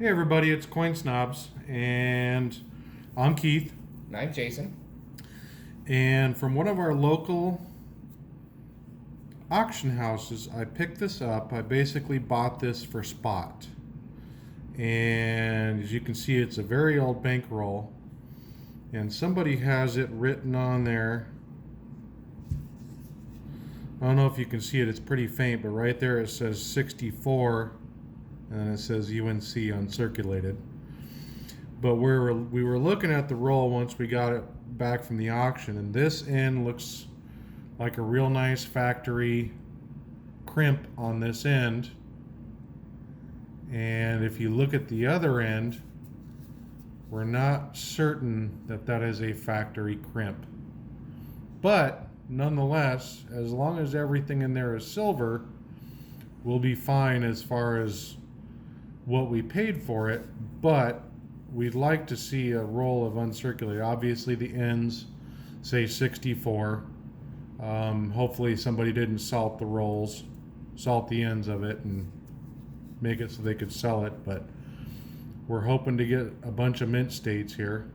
Hey everybody, it's Coin Snobs, and I'm Keith. And I'm Jason. And from one of our local auction houses, I picked this up. I basically bought this for spot. And as you can see, it's a very old bankroll. And somebody has it written on there. I don't know if you can see it, it's pretty faint, but right there it says 64, and then it says UNC uncirculated. But we were looking at the roll once we got it back from the auction, and this end looks like a real nice factory crimp on this end. And if you look at the other end, we're not certain that that is a factory crimp. But nonetheless, as long as everything in there is silver, we'll be fine as far as what we paid for it. But we'd like to see a roll of uncirculated. Obviously the ends say 64. Hopefully somebody didn't salt the ends of it and make it so they could sell it. But we're hoping to get a bunch of mint states here.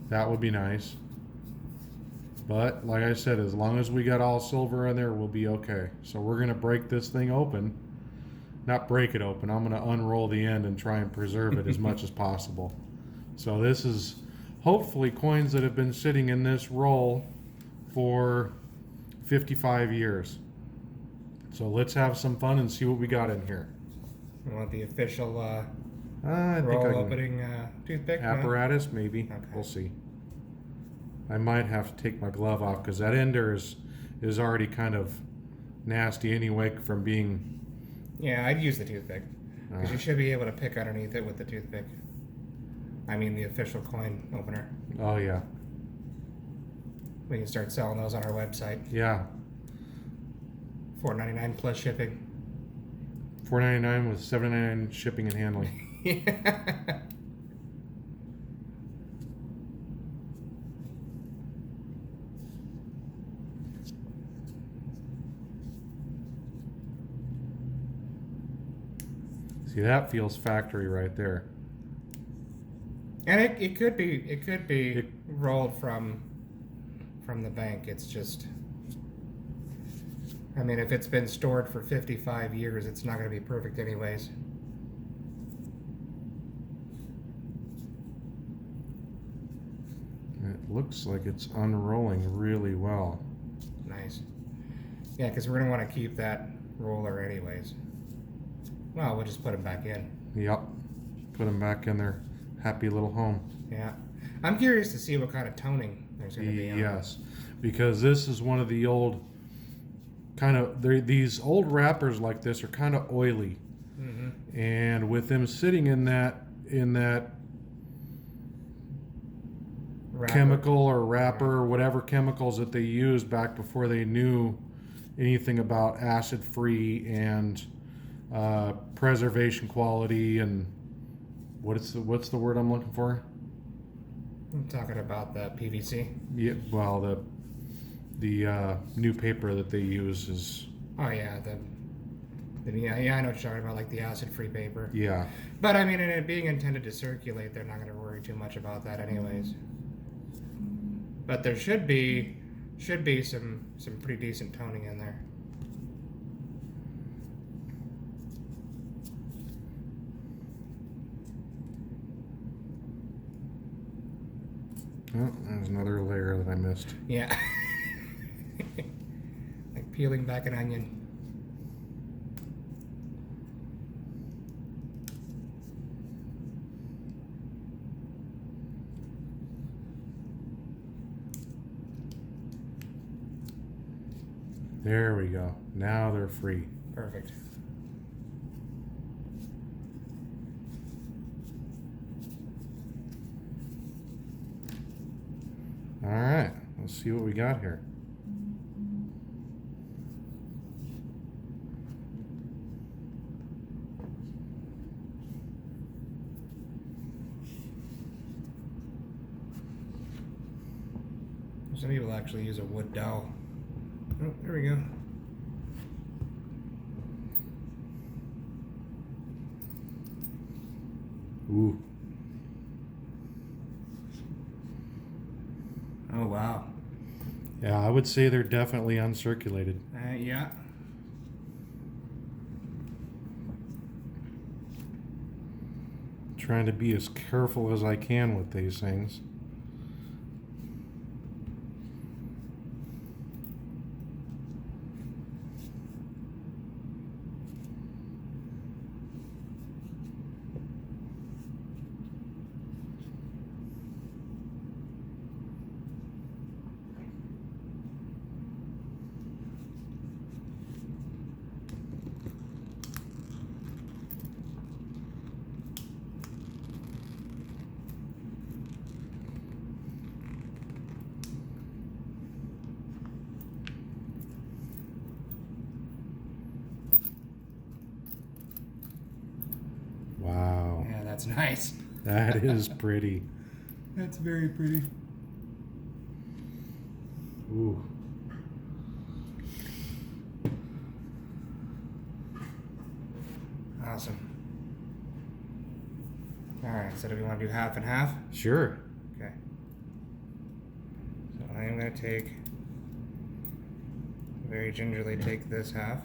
That would be nice. But like I said, as long as we got all silver in there, we'll be okay. So we're going to break this thing open. Not break it open. I'm going to unroll the end and try and preserve it as much as possible. So this is hopefully coins that have been sitting in this roll for 55 years. So let's have some fun and see what we got in here. You want the official I think roll I can, opening toothpick? apparatus, maybe. Okay. We'll see. I might have to take my glove off because that ender is already kind of nasty anyway from being. Yeah, I'd use the toothpick because you should be able to pick underneath it with the toothpick. I mean the official coin opener. Oh yeah. We can start selling those on our website. Yeah. $4.99 plus shipping. $4.99 with $7.99 shipping and handling. Yeah. See, that feels factory right there. And it could be rolled from the bank. It's just, I mean, if it's been stored for 55 years, it's not going to be perfect anyways. It looks like it's unrolling really well. Nice. Yeah, because we're going to want to keep that roller anyways. Well, we'll just put them back in. Yep. Put them back in their happy little home. Yeah. I'm curious to see what kind of toning there's going to be on. Yes, because this is one of the old kind of, these old wrappers like this are kind of oily. Mm-hmm. And with them sitting in that Wrapper. chemical or wrapper or whatever chemicals that they used back before they knew anything about acid free and preservation quality and what's the word I'm looking for? I'm talking about the PVC. Yeah, well the new paper that they use is. Oh yeah, yeah, I know what you're talking about, like the acid-free paper. Yeah. But I mean, in it being intended to circulate, they're not going to worry too much about that, anyways. But there should be some pretty decent toning in there. Oh, there's another layer that I missed. Yeah. Like peeling back an onion. There we go. Now they're free. Perfect. All right, let's see what we got here. Some people actually use a wood dowel. Oh, there we go. Ooh. Oh, wow. Yeah, I would say they're definitely uncirculated. Yeah. Trying to be as careful as I can with these things. Wow. Yeah, that's nice. That is pretty. That's very pretty. Ooh. Awesome. Alright, so do we want to do half and half? Sure. Okay. So I am going to very gingerly take this half.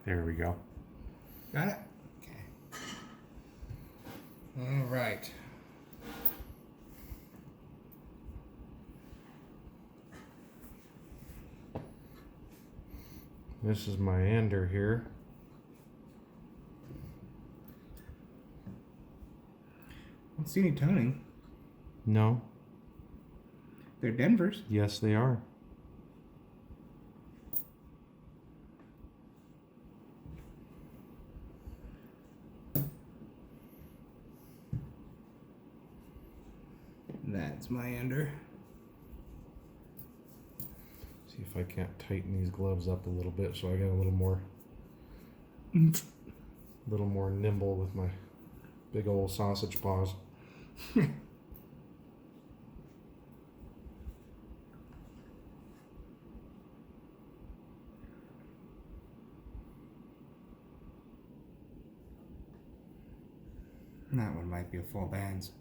There we go. Got it? Okay. All right. This is my ender here. I don't see any toning. No. They're Denvers. Yes, they are. That's my ender. See if I can't tighten these gloves up a little bit so I get a little more nimble with my big old sausage paws. That one might be a full bands.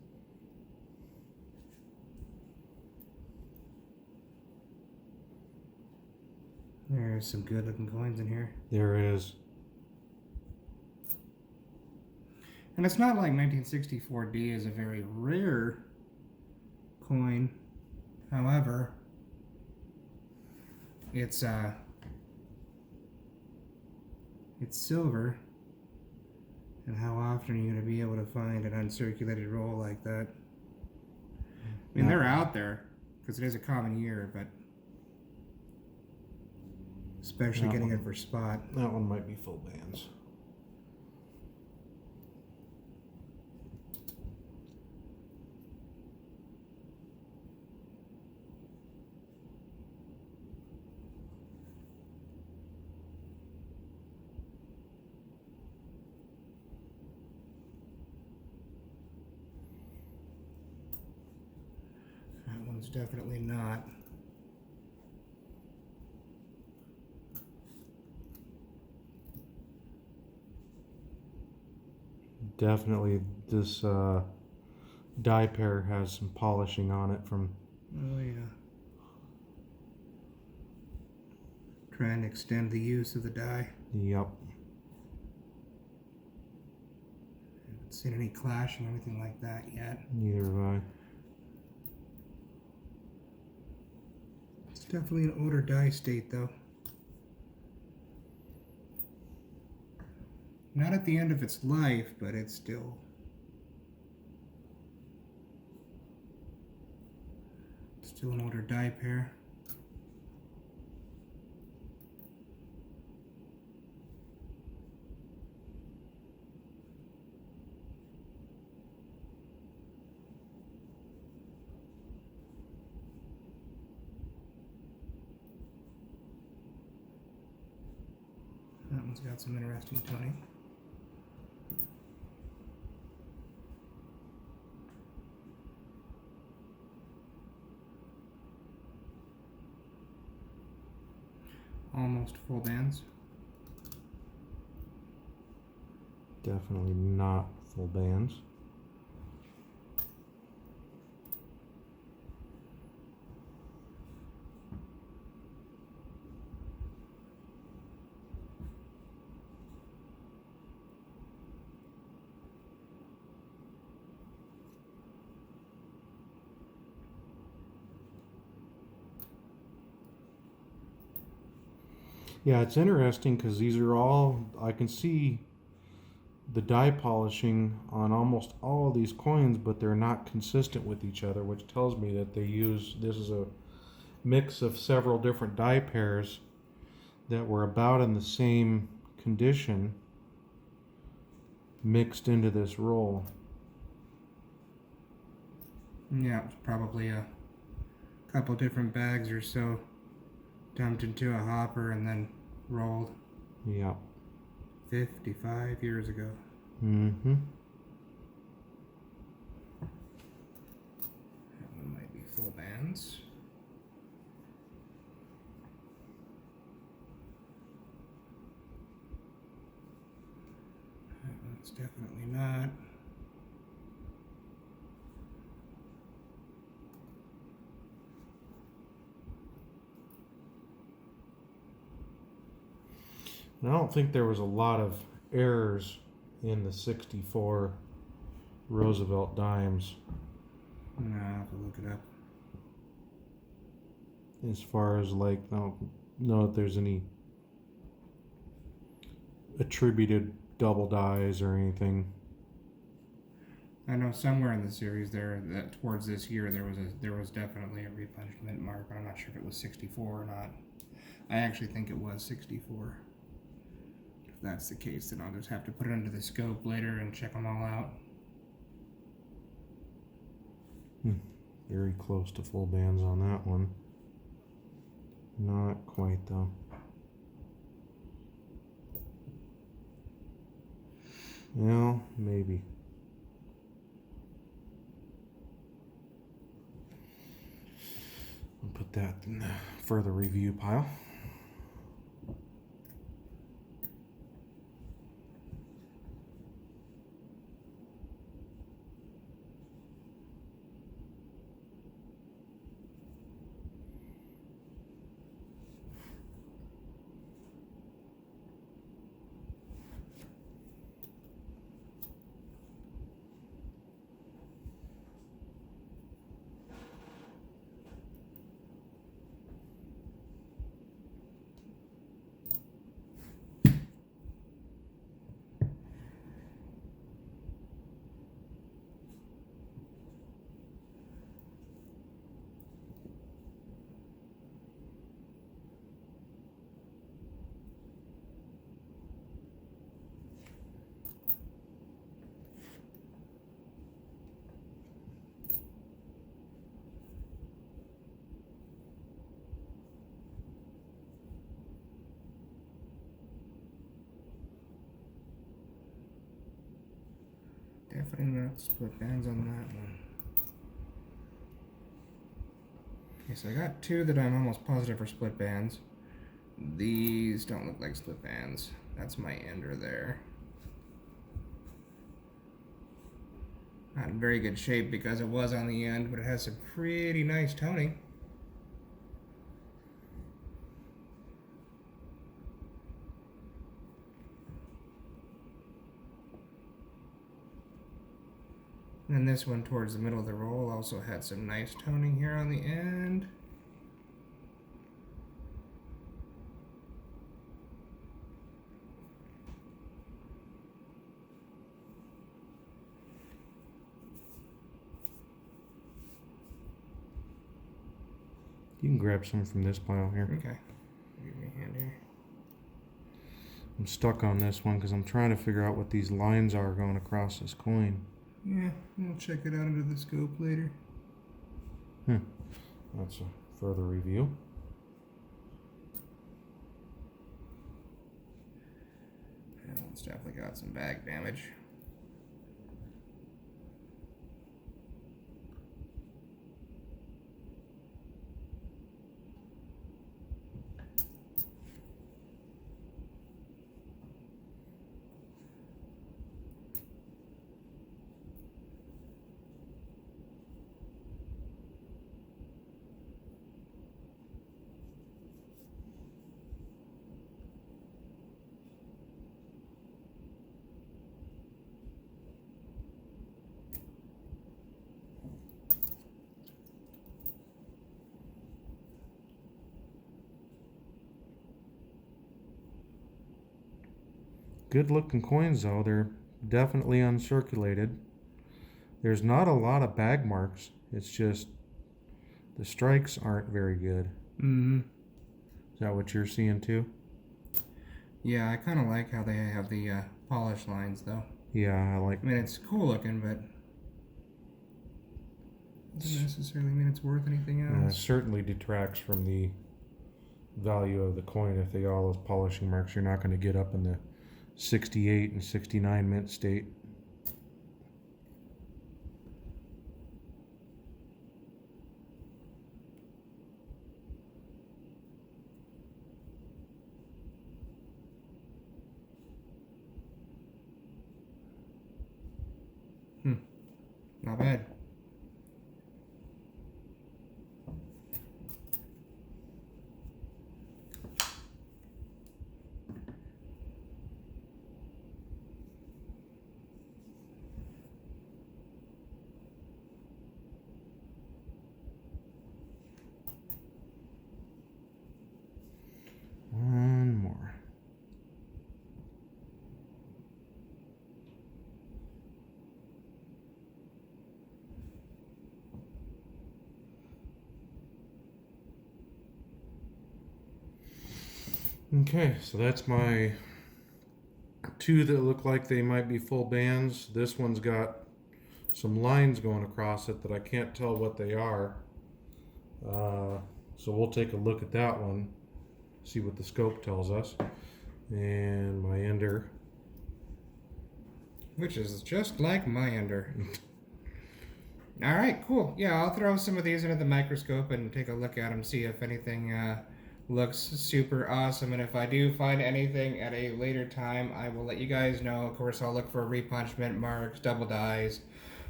There's some good looking coins in here. There is. And it's not like 1964D is a very rare coin. However, it's silver. And how often are you going to be able to find an uncirculated roll like that? I mean, they're out there because it is a common year, but especially That getting one. it for spot. That one might be full bands. That one's definitely not. Definitely this die pair has some polishing on it from... Oh yeah. Trying to extend the use of the die. Yep. Haven't seen any clashing or anything like that yet. Neither have I. It's definitely an older die state though. Not at the end of its life, but it's still an older die pair. That one's got some interesting toning. . almost full bands. Definitely not full bands. Yeah, it's interesting because these are all, I can see the die polishing on almost all of these coins, but they're not consistent with each other, which tells me that this is a mix of several different die pairs that were about in the same condition mixed into this roll. Yeah, it's probably a couple different bags or so dumped into a hopper and then rolled. Yeah. 55 years ago. Mm-hmm. That one might be full bands. That one's definitely not. And I don't think there was a lot of errors in the 64 Roosevelt Dimes No, I'll have to look it up. as far as like, I don't know if there's any attributed double dies or anything. I know somewhere in the series there that towards this year there was definitely a replenishment mark, but I'm not sure if it was 64 or not. I actually think it was 64. If that's the case, then I'll just have to put it under the scope later and check them all out. Very close to full bands on that one. Not quite though. Well, maybe. I'll put that in the further review pile. Definitely not split bands on that one. Okay, so I got two that I'm almost positive are split bands. These don't look like split bands. That's my ender there. Not in very good shape because it was on the end, but it has some pretty nice toning. And this one towards the middle of the roll also had some nice toning here on the end. You can grab some from this pile here. Okay. Give me a hand here. I'm stuck on this one because I'm trying to figure out what these lines are going across this coin. Yeah, we'll check it out under the scope later. That's a further review. That one's definitely got some bag damage. Good looking coins though. They're definitely uncirculated. There's not a lot of bag marks. It's just the strikes aren't very good. Mm-hmm. Is that what you're seeing too? Yeah, I kind of like how they have the polish lines, though. Yeah, I like. I mean, it's cool looking, but doesn't necessarily mean it's worth anything It else. certainly detracts from the value of the coin. If they got all those polishing marks, you're not going to get up in the 68 and 69 mint state. Not bad. One more. Okay, so that's my two that look like they might be full bands. This one's got some lines going across it that I can't tell what they are. So we'll take a look at that one, see what the scope tells us. And my ender. Which is just like my ender. All right, cool. Yeah, I'll throw some of these into the microscope and take a look at them, see if anything looks super awesome. And if I do find anything at a later time, I will let you guys know. Of course, I'll look for repunchment marks, double dies,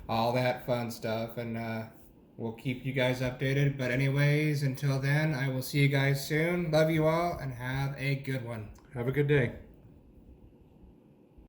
all that fun stuff, and we'll keep you guys updated. But anyways, until then, I will see you guys soon. Love you all, and have a good one. Have a good day.